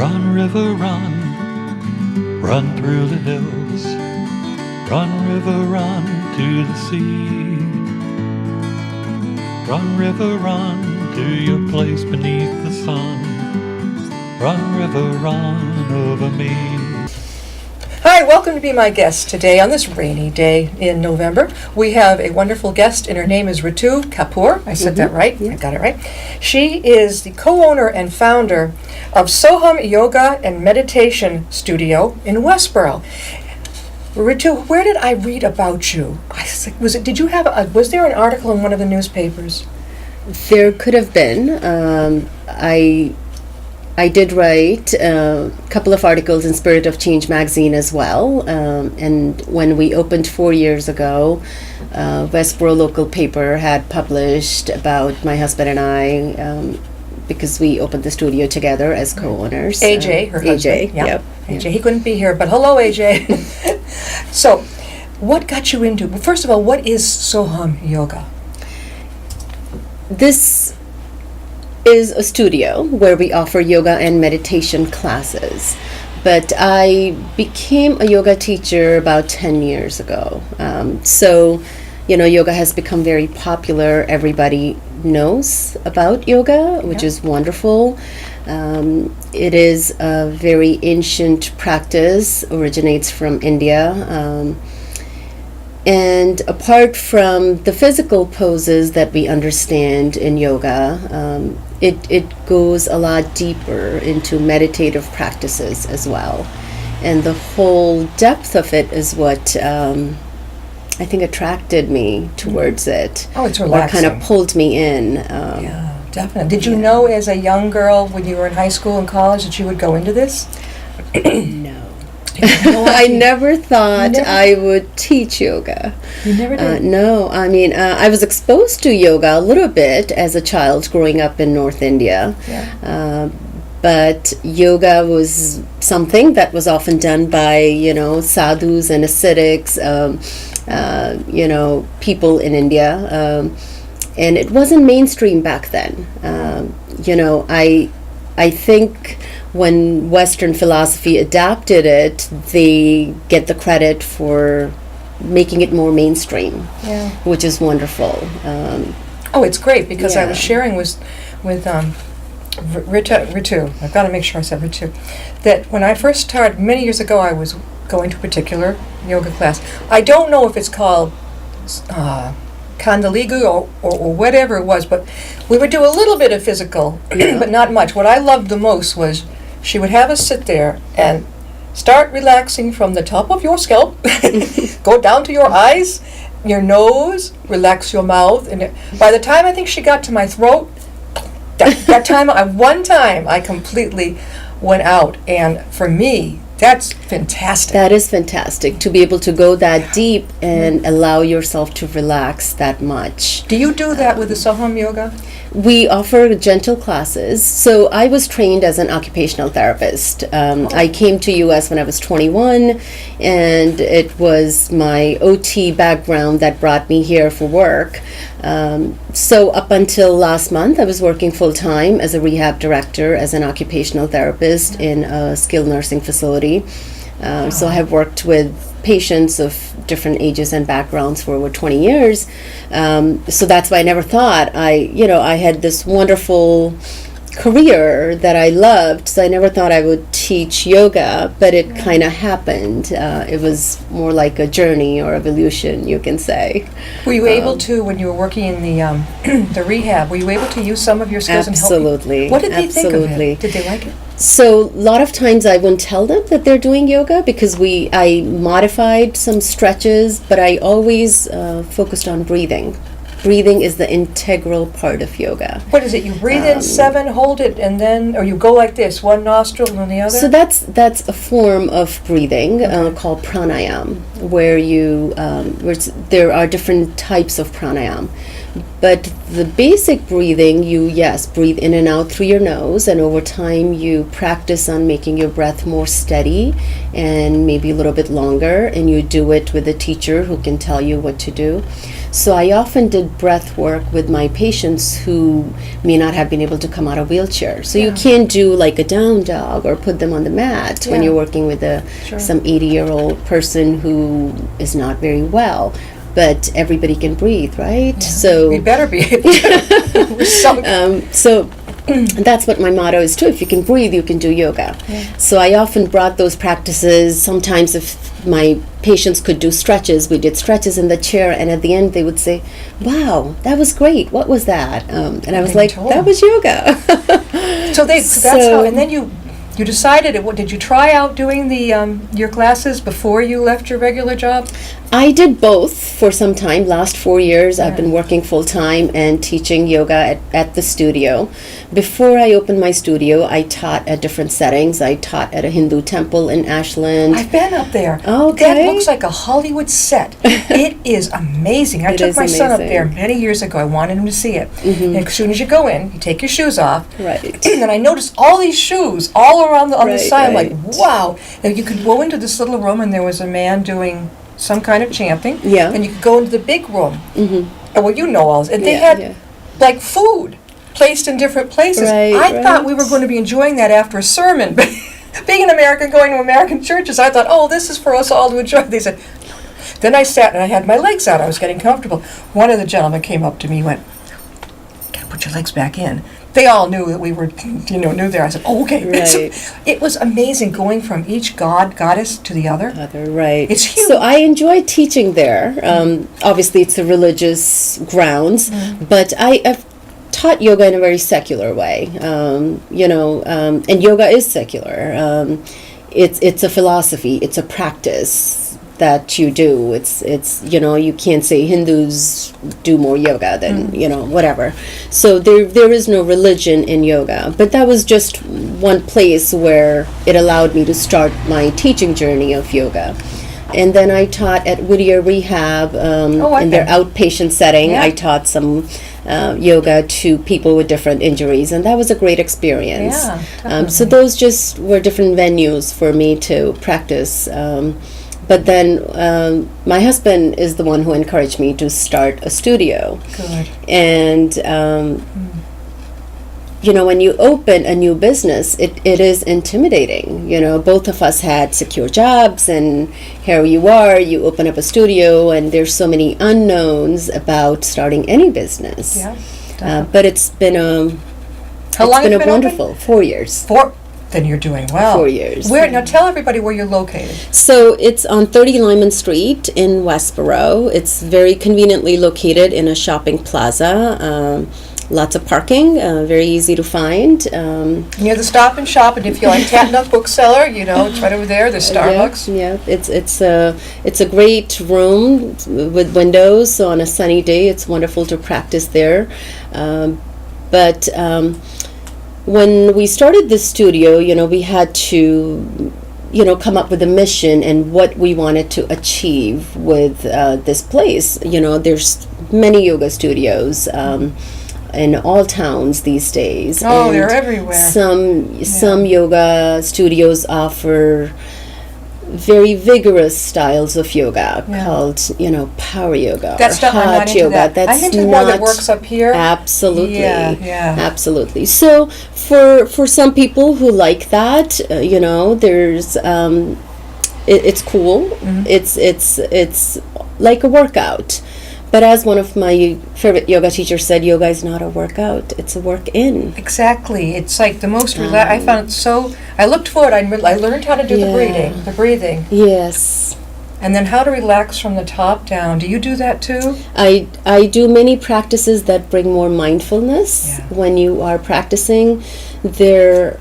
Run, river, run, run through the hills. Run, river, run to the sea. Run, river, run to your place beneath the sun. Run, river, run over me. Hi, welcome to be my guest today on this rainy day in November. We have a wonderful guest, and her name is Ritu Kapur. I said that right? Yeah. I got it right. She is the co-owner and founder of Soham Yoga and Meditation Studio in Westboro. Ritu, where did I read about you? Was there an article in one of the newspapers? There could have been. I did write a couple of articles in Spirit of Change magazine as well. And when we opened 4 years ago, Westboro local paper had published about my husband and I, because we opened the studio together as co-owners. AJ, her husband. AJ, yep. AJ, he couldn't be here, but hello, AJ. So, what got you into, well, first of all, what is Soham Yoga? This is a studio where we offer yoga and meditation classes. But I became a yoga teacher about 10 years ago. So, yoga has become very popular. Everybody knows about yoga, which is wonderful. It is a very ancient practice, originates from India. And apart from the physical poses that we understand in yoga, it goes a lot deeper into meditative practices as well. And the whole depth of it is what I think attracted me towards it. Oh, it's relaxing. Or kind of pulled me in. Yeah, definitely. Did you know as a young girl when you were in high school and college that you would go into this? No. I never thought I would teach yoga. You never did? No, I mean, I was exposed to yoga a little bit as a child growing up in North India. Yeah. But yoga was something that was often done by, sadhus and ascetics, people in India. And it wasn't mainstream back then. I think when Western philosophy adapted it, they get the credit for making it more mainstream, which is wonderful. It's great because I was sharing with Ritu, I've got to make sure I said Ritu, that when I first started, many years ago, I was going to a particular yoga class. I don't know if it's called Kundalini or whatever it was, but we would do a little bit of physical, but not much. What I loved the most was she would have us sit there and start relaxing from the top of your scalp, go down to your eyes, your nose, relax your mouth, and by the time I think she got to my throat, one time I completely went out, and for me, that's fantastic. That is fantastic, to be able to go that deep and allow yourself to relax that much. Do you do that with the Soham Yoga? We offer gentle classes. So I was trained as an occupational therapist. I came to U.S. when I was 21, and it was my OT background that brought me here for work. So up until last month, I was working full-time as a rehab director, as an occupational therapist in a skilled nursing facility. So I have worked with patients of different ages and backgrounds for over 20 years. So that's why I never thought I had this wonderful career that I loved, so I never thought I would teach yoga, but it kind of happened. It was more like a journey or evolution, you can say. Were you able to, when you were working in the the rehab, were you able to use some of your skills and help people? Absolutely. What did they think of it? Did they like it? So a lot of times I wouldn't tell them that they're doing yoga because I modified some stretches, but I always focused on breathing. Breathing is the integral part of yoga. What is it? You breathe in 7, hold it, and then, or you go like this, one nostril and then the other? So that's a form of breathing called pranayam, where there are different types of pranayam. But the basic breathing, you, yes, breathe in and out through your nose, and over time you practice on making your breath more steady and maybe a little bit longer, and you do it with a teacher who can tell you what to do. So I often did breath work with my patients who may not have been able to come out of wheelchair. So you can't do like a down dog or put them on the mat when you're working with some 80-year-old person who is not very well. But everybody can breathe, right? Yeah. So We better be able to. We're so that's what my motto is too. If you can breathe, you can do yoga. Yeah. So I often brought those practices. Sometimes if my patients could do stretches, we did stretches in the chair, and at the end they would say, "Wow, that was great. What was that?" And I was like, "That was yoga." So that's how. And then you decided. What did you try out doing your classes before you left your regular job? I did both for some time. Last 4 years, I've been working full time and teaching yoga at the studio. Before I opened my studio, I taught at different settings. I taught at a Hindu temple in Ashland. I've been up there. Okay. That looks like a Hollywood set. It is amazing. I took my son up there many years ago. I wanted him to see it. And as soon as you go in, you take your shoes off. Right. And then I noticed all these shoes all around on the side. I'm like, wow. And you could go into this little room, and there was a man doing some kind of chanting. Yeah. And you could go into the big room. Mm-hmm. Well, you know all this. And they had like food placed in different places. I thought we were going to be enjoying that after a sermon. Being an American, going to American churches, I thought, oh, this is for us all to enjoy. They said, then I sat and I had my legs out. I was getting comfortable. One of the gentlemen came up to me and went, "Gotta put your legs back in." They all knew that we were, new there. I said, "Oh, okay." Right. It was amazing going from each goddess to the other. Right. It's huge. So I enjoy teaching there. Obviously, it's the religious grounds, but I've taught yoga in a very secular way. And yoga is secular. It's a philosophy. It's a practice that you do. It's you can't say Hindus do more yoga than whatever. So there is no religion in yoga, but that was just one place where it allowed me to start my teaching journey of yoga. And then I taught at Whittier Rehab in their outpatient setting. Yeah. I taught some yoga to people with different injuries, and that was a great experience. Yeah, so those just were different venues for me to practice. But then my husband is the one who encouraged me to start a studio. Good. And, when you open a new business, it is intimidating. Both of us had secure jobs, and here you are, you open up a studio, and there's so many unknowns about starting any business. Yeah. But it's been How long has it been wonderful open? 4 years. Then you're doing well. 4 years. Now tell everybody where you're located. So it's on 30 Lyman Street in Westboro. It's very conveniently located in a shopping plaza. Lots of parking, very easy to find. Near the Stop and Shop, and if you like Tatnuck Bookseller, it's right over there. There's Starbucks. Yeah. It's a great room with windows. So on a sunny day, it's wonderful to practice there. But when we started this studio, we had to, come up with a mission and what we wanted to achieve with this place. There's many yoga studios in all towns these days. Oh, they're everywhere. Some yoga studios offer very vigorous styles of yoga called, power yoga That's or not, I'm not hot into yoga. that. That's I'm into more that works up here. Absolutely. Yeah. Absolutely. So for some people who like that, there's it's cool. It's like a workout. But as one of my favorite yoga teachers said, yoga is not a workout, it's a work-in. Exactly. It's like the most I found it so, I looked for it, I learned how to do the breathing. Yes. And then how to relax from the top down. Do you do that too? I do many practices that bring more mindfulness. When you are practicing. There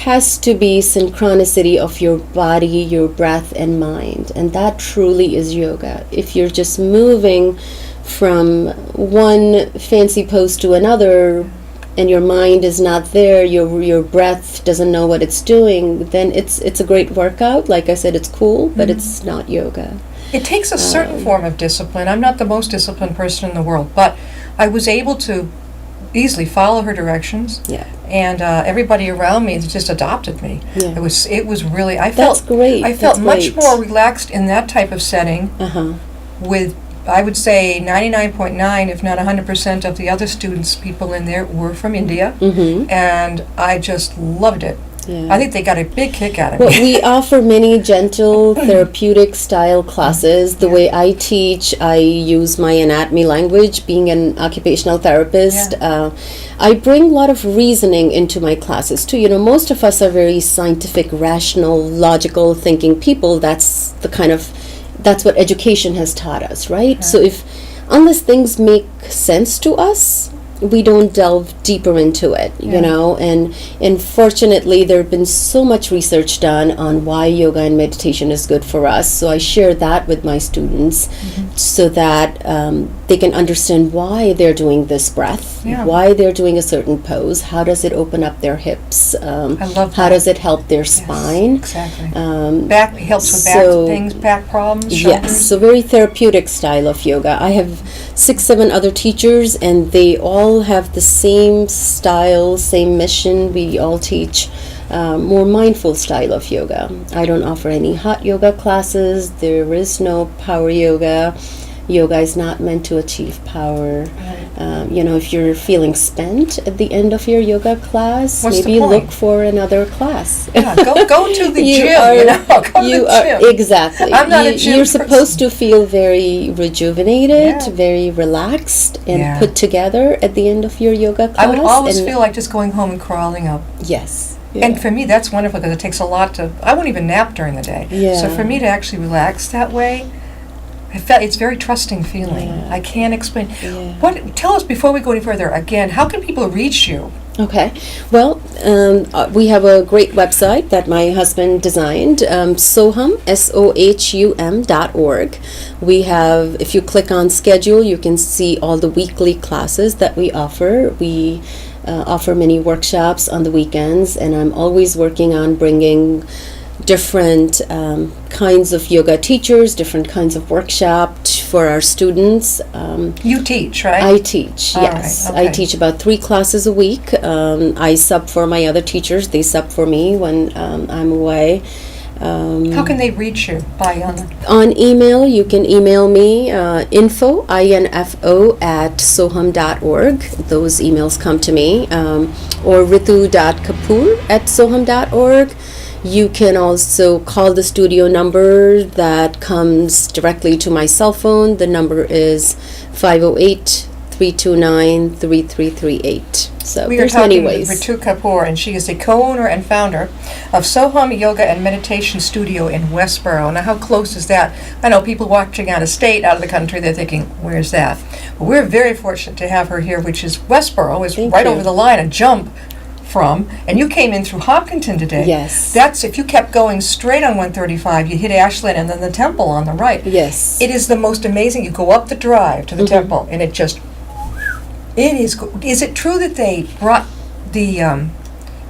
has to be synchronicity of your body, your breath, and mind. And that truly is yoga. If you're just moving from one fancy pose to another and your mind is not there, your breath doesn't know what it's doing, then it's a great workout. Like I said, it's cool, but it's not yoga. It takes a certain form of discipline. I'm not the most disciplined person in the world, but I was able to easily follow her directions. Yeah. And everybody around me just adopted me. Yeah. It was really, I That's felt great. I felt That's much great. more relaxed in that type of setting with, I would say, 99.9, if not 100% of the other students, people in there were from India, and I just loved it. Yeah. I think they got a big kick out of Well, me. we offer many gentle therapeutic style classes. The way I teach, I use my anatomy language, being an occupational therapist. I bring a lot of reasoning into my classes too. You know, most of us are very scientific, rational, logical thinking people. That's what education has taught us, right? So unless things make sense to us, we don't delve deeper into it, you know, and fortunately there have been so much research done on why yoga and meditation is good for us. So I share that with my students so that they can understand why they're doing this breath, why they're doing a certain pose, how does it open up their hips, I love how that. does it help their spine. Exactly. Back helps with back things, back problems, shoulders. Yes, so very therapeutic style of yoga. I have 6-7 other teachers, and they all have the same style, same mission. We all teach more mindful style of yoga. I don't offer any hot yoga classes. There is no power yoga. Yoga is not meant to achieve power. You know, if you're feeling spent at the end of your yoga class, What's the maybe point? look for another class. Go to the You gym, are- you know. Go to you the are gym. exactly. I'm not a gym You're person. supposed to feel very rejuvenated, Yeah. very relaxed, and Yeah. put together at the end of your yoga class. I would always and feel like just going home and crawling up. yes. And for me, that's wonderful because it takes a lot to. I won't even nap during the day. Yeah. So for me to actually relax that way, I felt it's very trusting feeling. Yeah. I can't explain. Yeah. Tell us before we go any further. Again, how can people reach you? Okay. Well, we have a great website that my husband designed, Sohum, SOHUM.org. We have, if you click on schedule, you can see all the weekly classes that we offer. We offer many workshops on the weekends, and I'm always working on bringing different kinds of yoga teachers, different kinds of workshops for our students. You teach, right? I teach, All yes. right, I okay. teach about 3 classes a week. I sub for my other teachers. They sub for me when I'm away. How can they reach you? On email, you can email me, info at sohum.org. Those emails come to me. Or ritu.kapur at sohum.org. You can also call the studio number that comes directly to my cell phone. The number is 508-329-3338. So We are there's many talking with ways. Ritu Kapur, and she is the co-owner and founder of Soham Yoga and Meditation Studio in Westboro. Now, how close is that? I know people watching out of state, out of the country, they're thinking, where's that? But we're very fortunate to have her here, which is Westboro, is Thank right you. over the line, a jump from, and you came in through Hopkinton today. Yes. That's, if you kept going straight on 135, you hit Ashland and then the temple on the right. Yes. It is the most amazing. You go up the drive to the temple, and it just, it is, is it true that they brought the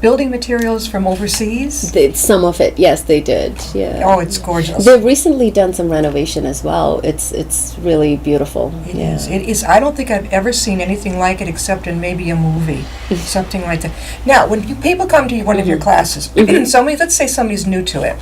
building materials from overseas? Some of it, yes, they did. Yeah. Oh, it's gorgeous. They've recently done some renovation as well. It's really beautiful. It is. It is. I don't think I've ever seen anything like it except in maybe a movie, something like that. Now, when people come to one of your classes, let's say somebody's new to it,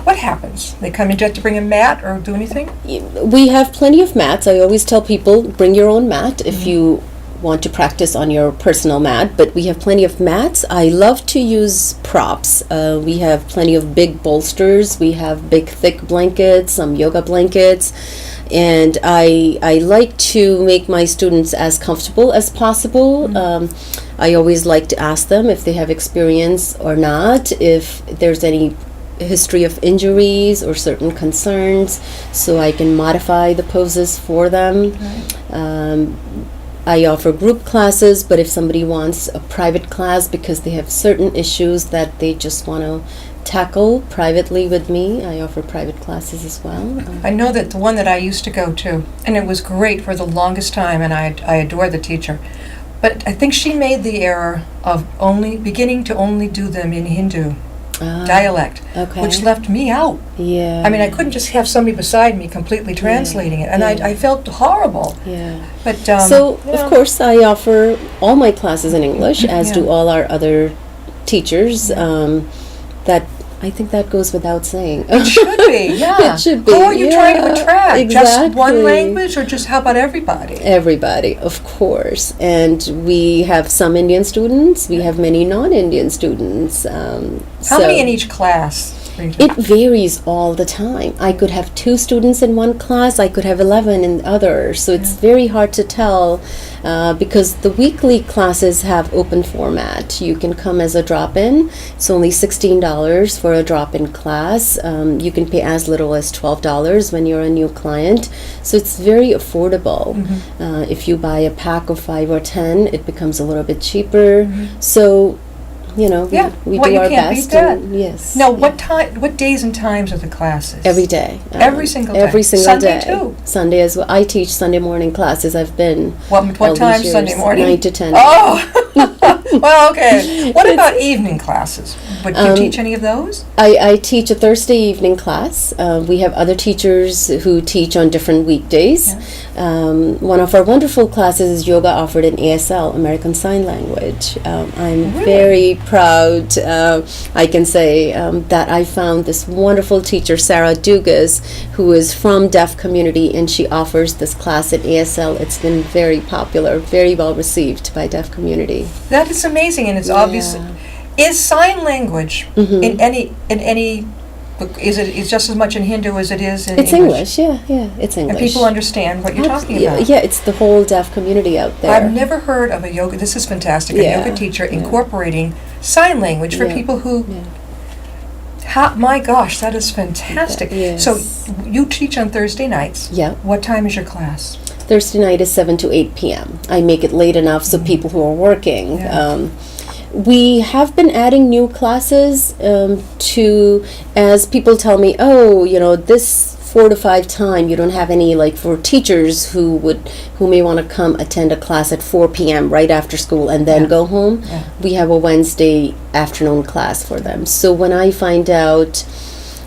what happens? They come in, do you have to bring a mat or do anything? We have plenty of mats. I always tell people, bring your own mat if you want to practice on your personal mat, but we have plenty of mats. I love to use props. We have plenty of big bolsters. We have big thick blankets, some yoga blankets, and I like to make my students as comfortable as possible. I always like to ask them if they have experience or not, if there's any history of injuries or certain concerns, so I can modify the poses for them. I offer group classes, but if somebody wants a private class because they have certain issues that they just want to tackle privately with me, I offer private classes as well. I know that the one that I used to go to, and it was great for the longest time, and I adore the teacher, but I think she made the error of beginning to only do them in Hindu. dialect, Okay. which left me out. Yeah. I mean, I couldn't just have somebody beside me completely translating it, and I felt horrible. Yeah. But So, you know, of course, I offer all my classes in English, as Yeah. do all our other teachers. That I think that goes without saying. it should be, yeah. It should be. Who are you trying to attract? Just one Exactly. language, or just how about everybody? Everybody, of course. And we have some Indian students. We have many non-Indian students. How many in each class? It varies all the time. I could have 2 students in one class. I could have 11 in the other. So it's very hard to tell because the weekly classes have open format. You can come as a drop-in. It's only $16 for a drop-in class. You can pay as little as $12 when you're a new client. So it's very affordable. If you buy a pack of 5 or 10, it becomes a little bit cheaper. So we Well, do you our can't best. beat that. Yes. Now, what days and times are the classes? Every day. Every single day? Every single Sunday day. too? Sunday as well. I teach Sunday morning classes. I've been What all these time years, Sunday morning? 9 to 10. Oh, well, okay. What about evening classes? But do you teach any of those? I teach a Thursday evening class. We have other teachers who teach on different weekdays. One of our wonderful classes is yoga offered in ASL, American Sign Language. I'm Really? very proud, I can say, that I found this wonderful teacher, Sarah Dugas, who is from deaf community, and she offers this class in ASL. It's been very popular, very well received by deaf community. That is amazing, and it's obvious. Is sign language in any? Is it just as much in Hindu as it is in It's English, yeah, it's And English. people understand what you're talking about. Yeah, it's the whole deaf community out there. I've never heard of a yoga. This is fantastic. A Yeah, yoga teacher yeah. incorporating sign language for Yeah, people who. yeah. My gosh, that is fantastic. Yes. So you teach on Thursday nights. Yeah. What time is your class? Thursday night is 7 to 8 p.m. I make it late enough so people who are working. Yeah. We have been adding new classes as people tell me, this 4 to 5 time, you don't have any, like, for teachers who may want to come attend a class at 4 p.m. right after school and then go home. Yeah. We have a Wednesday afternoon class for them. So when I find out,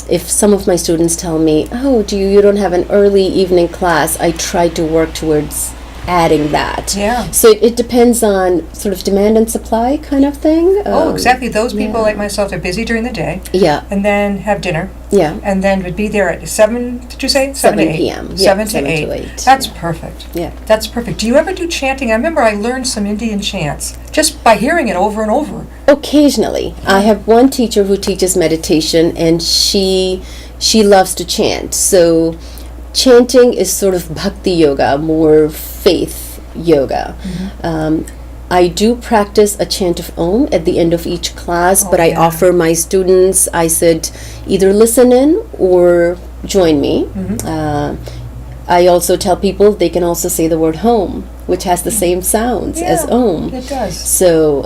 if some of my students tell me, you don't have an early evening class, I try to work towards adding that. Yeah. So it depends on sort of demand and supply kind of thing. Exactly. Those people yeah. like myself are busy during the day. Yeah. And then have dinner. Yeah. And then would be there at 7, did you say? 7 to 8. p.m. Yeah, 7 to 7 8. to 8. That's Yeah. perfect. Yeah. That's perfect. Do you ever do chanting? I remember I learned some Indian chants just by hearing it over and over. Occasionally. I have one teacher who teaches meditation, and she loves to chant. So chanting is sort of bhakti yoga, more faith yoga. I do practice a chant of Om at the end of each class, but I yeah. offer my students, I said, either listen in or join me. I also tell people they can also say the word home, which has the same sounds as Om. It does. So,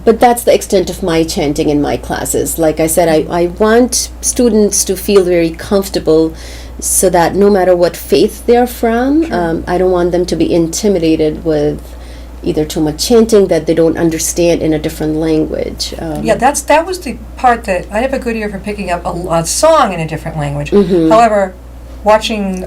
but that's the extent of my chanting in my classes. Like I said, I want students to feel very comfortable so that no matter what faith they're from, I don't want them to be intimidated with either too much chanting that they don't understand in a different language. That was the part that I have a good ear for picking up a song in a different language. Mm-hmm. However, watching,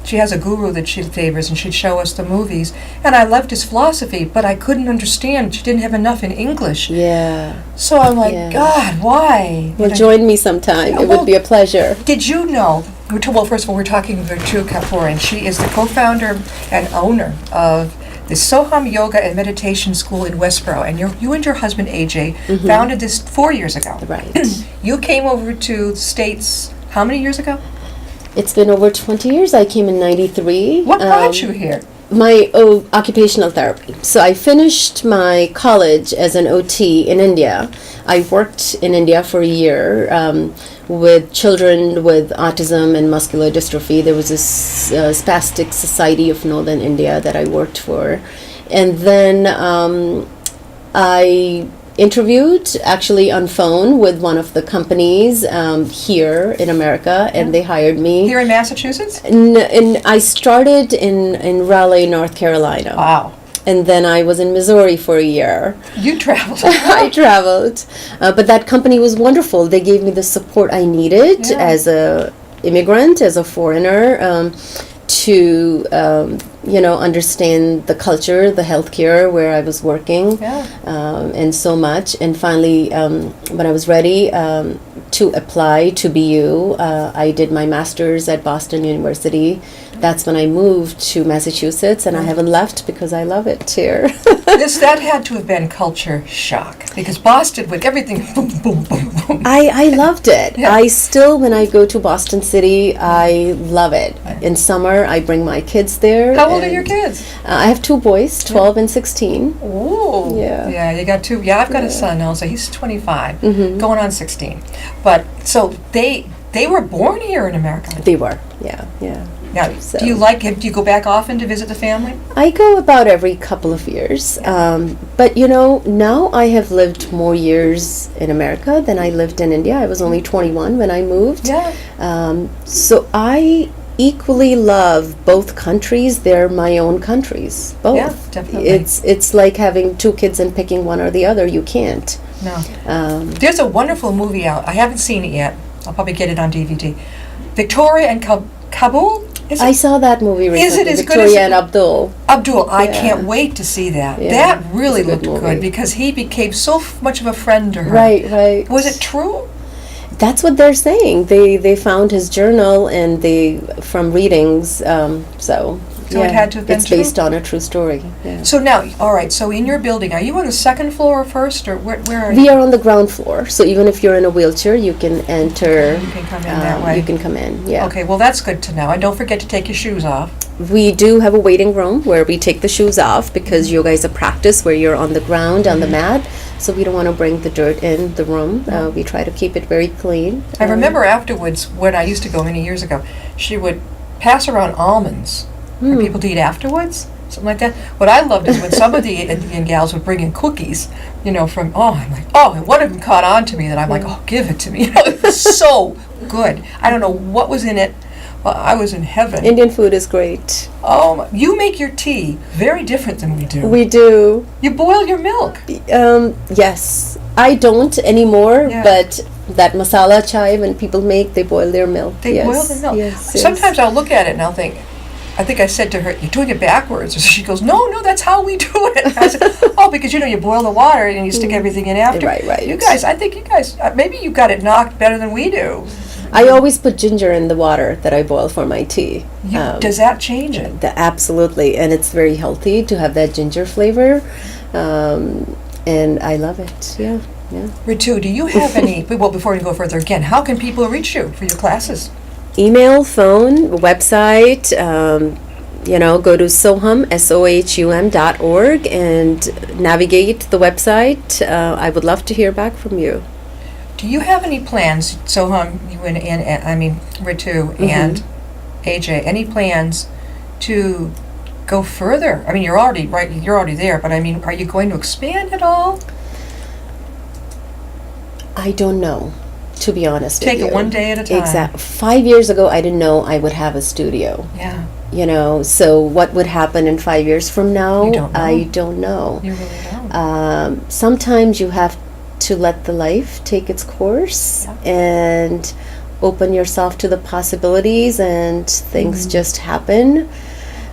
she has a guru that she favors, and she'd show us the movies, and I loved his philosophy, but I couldn't understand. She didn't have enough in English. Yeah. So I'm like, Yeah. God, why? Well, join me sometime. It would be a pleasure. Did you know? Well, first of all, we're talking with Ritu Kapur, and she is the co-founder and owner of the Soham Yoga and Meditation School in Westboro. And you and your husband AJ founded this 4 years ago. Right. You came over to the States how many years ago? It's been over 20 years. I came in 93. What brought you here? My occupational therapy. So I finished my college as an OT in India. I worked in India for a year with children with autism and muscular dystrophy. There was this spastic society of Northern India that I worked for. And then I interviewed actually on phone with one of the companies here in America, and they hired me. Here in Massachusetts? And I started in Raleigh, North Carolina. Wow. And then I was in Missouri for a year. You traveled. I traveled, but that company was wonderful. They gave me the support I needed as a immigrant, as a foreigner, to understand the culture, the healthcare where I was working, and so much. And finally, when I was ready to apply to BU, I did my master's at Boston University. That's when I moved to Massachusetts, and I haven't left because I love it here. That had to have been culture shock, because Boston, with everything, boom, boom, boom, boom. I loved it. Yeah. I still, when I go to Boston City, I love it. In summer, I bring my kids there. How old are your kids? I have 2 boys, 12 and 16. Ooh. Yeah. Yeah, you got 2. Yeah, I've got a son also. He's 25, going on 16. But, so they were born here in America. They were, yeah. Now, So- do you go back often to visit the family? I go about every couple of years. But, now I have lived more years in America than I lived in India. I was only 21 when I moved. Yeah. So I equally love both countries. They're my own countries, both. Yeah, definitely. It's like having 2 kids and picking one or the other. You can't. No. There's a wonderful movie out. I haven't seen it yet. I'll probably get it on DVD. Victoria and Kabul? Is I it? saw that movie recently. Is it as good Victoria as and Abdul. Abdul, I Yeah. can't wait to see that. Yeah, That really it's a looked good good movie. because he became so much of a friend to her. Right. Was it true? That's what they're saying. They found his journal and from readings. So it had to have been it's true? based on a true story. Yeah. So now, all right, so in your building, are you on the second floor or first, or where are you? We are on the ground floor, so even if you're in a wheelchair, you can enter. You can come in that way. You can come in. Yeah. Okay, well, that's good to know. And don't forget to take your shoes off. We do have a waiting room where we take the shoes off because yoga is a practice where you're on the ground on the mat. So we don't want to bring the dirt in the room. We try to keep it very clean. I remember afterwards, when I used to go many years ago, she would pass around almonds for people to eat afterwards, something like that. What I loved is when some of the Indian gals would bring in cookies, I'm like, and one of them caught on to me that I'm like, give it to me. It was so good. I don't know what was in it. Well, I was in heaven. Indian food is great. Oh, you make your tea very different than we do. We do. You boil your milk. Yes. I don't anymore, Yeah. but that masala chai when people make, they boil their milk. They yes. boil the milk. Yes, Sometimes I'll look at it and I'll think, I think I said to her, "You're doing it backwards." She goes, "No, that's how we do it." I said, "Oh, because you boil the water and you stick everything in after." Right. I think you guys, maybe you got it knocked better than we do. I always put ginger in the water that I boil for my tea. Does that change it? Absolutely, and it's very healthy to have that ginger flavor, and I love it. Yeah. Ritu, do you have any? Well, before we go further, again, how can people reach you for your classes? Email, phone, website. Go to sohum, sohum.org, and navigate the website. I would love to hear back from you. Do you have any plans, Soham, you and Ritu and AJ, any plans to go further? I mean, you're already there, but I mean, are you going to expand at all? I don't know, to be honest with you. Take it one day at a time. Exactly. 5 years ago, I didn't know I would have a studio. Yeah. So what would happen in 5 years from now? You don't know. I don't know. You really don't. Sometimes you have to let the life take its course and open yourself to the possibilities, and things just happen.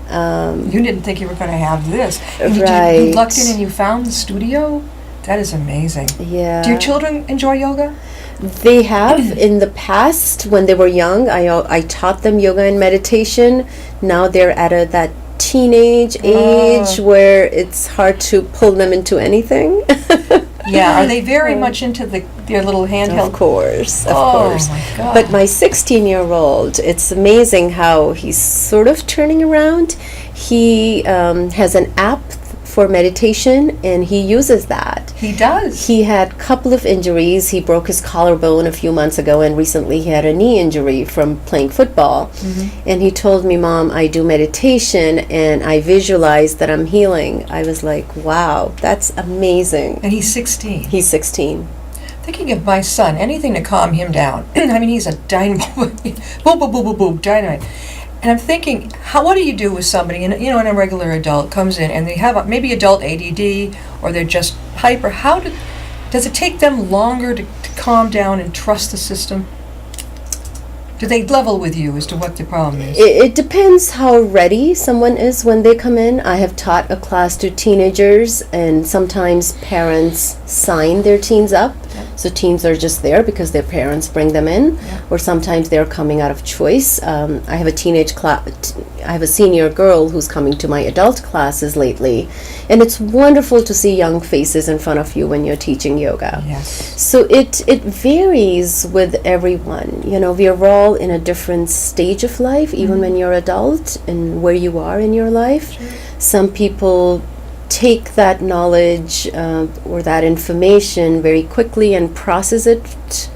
You didn't think you were going to have this. Right. You lucked in and you found the studio? That is amazing. Yeah. Do your children enjoy yoga? They have in the past when they were young. I taught them yoga and meditation. Now they're at that teenage age where it's hard to pull them into anything. Yeah. Are they very much into their little handheld? Of course. My God. But my 16-year-old, it's amazing how he's sort of turning around. He has an app for meditation, and he uses that. He does. He had a couple of injuries. He broke his collarbone a few months ago, and recently he had a knee injury from playing football. And he told me, "Mom, I do meditation, and I visualize that I'm healing." I was like, wow, that's amazing. And he's 16. He's 16. Thinking of my son, anything to calm him down. I mean, he's a dynamo. Boom, boom, boom, boom, boom, dynamite. And I'm thinking, what do you do with somebody, and you know, and a regular adult comes in and they have maybe adult ADD, or they're just hyper. Does it take them longer to calm down and trust the system? Do they level with you as to what the problem is? It depends how ready someone is when they come in. I have taught a class to teenagers, and sometimes parents sign their teens up. Yeah. So teens are just there because their parents bring them in, Yeah. or sometimes they're coming out of choice. I have a teenage class. I have a senior girl who's coming to my adult classes lately, and it's wonderful to see young faces in front of you when you're teaching yoga. Yes. So it varies with everyone. You know, we are all in a different stage of life, even when you're adult and where you are in your life. Sure. Some people take that knowledge or that information very quickly and process it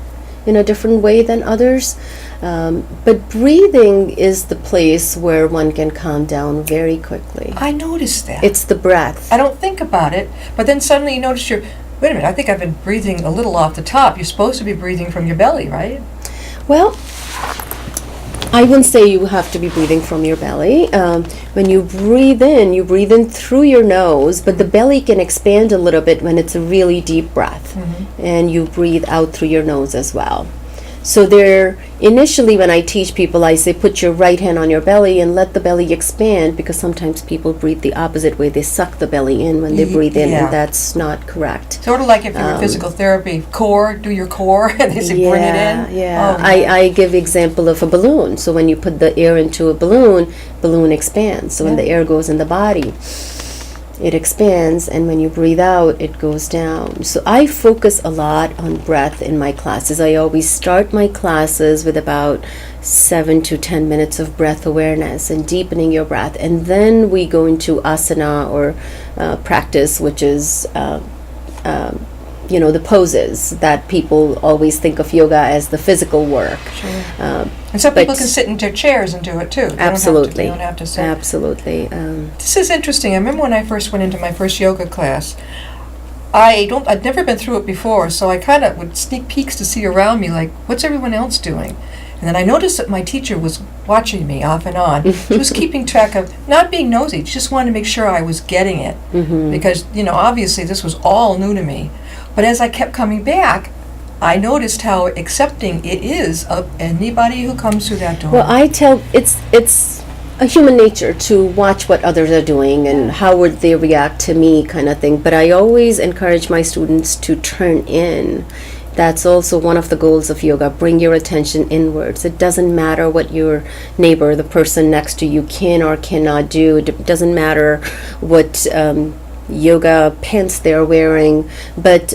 in a different way than others. But breathing is the place where one can calm down very quickly. I noticed that. It's the breath. I don't think about it, but then suddenly you notice wait a minute, I think I've been breathing a little off the top. You're supposed to be breathing from your belly, right? Well, I wouldn't say you have to be breathing from your belly. When you breathe in through your nose, but the belly can expand a little bit when it's a really deep breath. And you breathe out through your nose as well. So initially when I teach people, I say put your right hand on your belly and let the belly expand, because sometimes people breathe the opposite way. They suck the belly in when they breathe in, Yeah. and that's not correct. Sort of like if you were physical therapy, do your core, and they say bring it in. Yeah. Oh, I give example of a balloon. So when you put the air into a balloon expands. So when the air goes in the body, it expands, and when you breathe out, it goes down. So I focus a lot on breath in my classes. I always start my classes with about 7 to 10 minutes of breath awareness and deepening your breath. And then we go into asana, or practice, which is the poses that people always think of yoga as the physical work. Sure. And some people can sit in their chairs and do it too. Absolutely. They don't have to sit. Absolutely. This is interesting. I remember when I first went into my first yoga class, I'd never been through it before, so I kind of would sneak peeks to see around me, like, what's everyone else doing? And then I noticed that my teacher was watching me off and on. She was keeping track of, not being nosy, she just wanted to make sure I was getting it. Because, obviously this was all new to me. But as I kept coming back, I noticed how accepting it is of anybody who comes through that door. Well, I tell it's a human nature to watch what others are doing and how would they react to me, kind of thing. But I always encourage my students to turn in. That's also one of the goals of yoga. Bring your attention inwards. It doesn't matter what your neighbor, the person next to you, can or cannot do. It doesn't matter what yoga pants they're wearing, but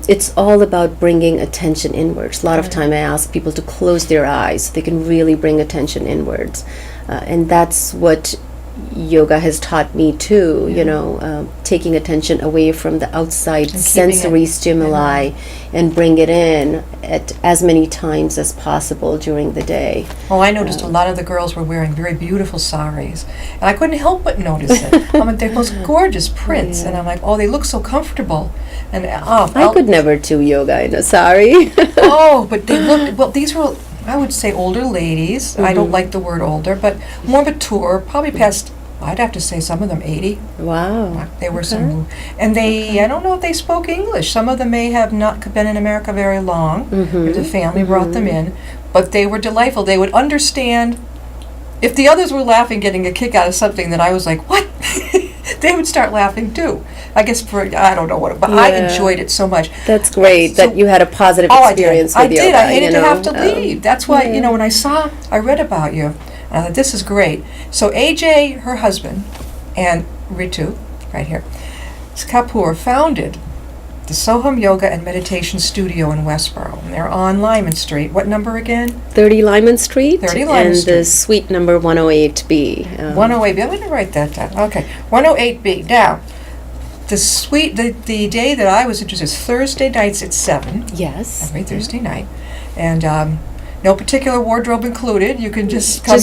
it's all about bringing attention inwards. A lot of time I ask people to close their eyes so they can really bring attention inwards, and that's what yoga has taught me too. Taking attention away from the outside And sensory stimuli and bring it in at as many times as possible during the day. Oh, I noticed a lot of the girls were wearing very beautiful saris, and I couldn't help but notice it. I mean, they're most gorgeous prints, and I'm like, oh, they look so comfortable. And I could never do yoga in a sari. Oh, but they looked, well, these were, I would say, older ladies. I don't like the word older, but more mature, probably past, I'd have to say some of them 80. Wow. They were some, and I don't know if they spoke English. Some of them may have not been in America very long. The family brought them in, but they were delightful. They would understand. If the others were laughing, getting a kick out of something that I was like, what? They would start laughing too. I guess I don't know what, but I enjoyed it so much. That's great that you had a positive experience with yoga. I did. I hated to have to leave. That's why, when I read about you, I thought, this is great. So AJ, her husband, and Ritu, right here, Kapur, founded the Soham Yoga and Meditation Studio in Westboro. And they're on Lyman Street. What number again? 30 Lyman Street. 30 Lyman and Street. the suite number 108B. 108B. I'm going to write that down. Okay, 108B. Now, the suite, the day that I was interested is Thursday nights at 7. Yes. Every Thursday night. And no particular wardrobe included. You can just come.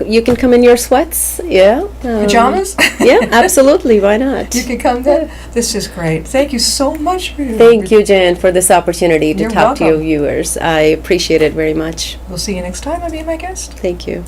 You can come in your sweats. Yeah. Pajamas? Yeah, absolutely. Why not? You can come then. This is great. Thank you so much for Thank you, Jen, for this opportunity to You're talk to your welcome. viewers. I appreciate it very much. We'll see you next time. I'll be my guest. Thank you.